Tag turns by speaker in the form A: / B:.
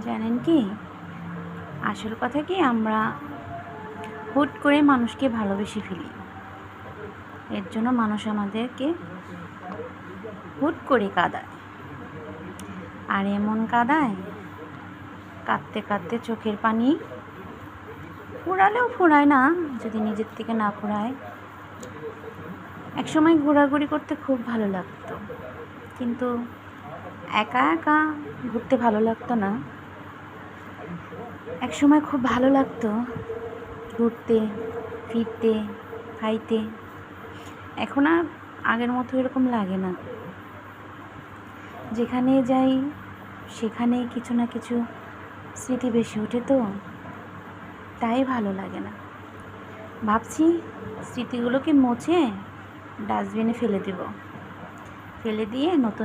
A: জানেন কি, আসল কথা কি, আমরা হুট করে মানুষকে ভালোবেসে ফেলি। এর জন্য মানুষ আমাদেরকে হুট করে কাঁদায়, আর এমন কাঁদায়, কাঁদতে কাঁদতে চোখের পানি ফুরালেও ফুরায় না যদি নিজের থেকে না ফুরায়। একসময় ঘোরাঘুরি করতে খুব ভালো লাগতো, কিন্তু একা একা ঘুরতে ভালো লাগতো না। একসময় খুব ভালো লাগতো ঘুরতে, ফিরতে, খাইতে। এখন আর আগের মতো এরকম লাগে না। যেখানে যাই সেখানে কিছু না কিছু স্মৃতি বেশি ওঠে, তো তাই ভালো লাগে না। ভাবছি স্মৃতিগুলোকে মুছে ডাস্টবিনে ফেলে দেব, ফেলে দিয়ে নতুন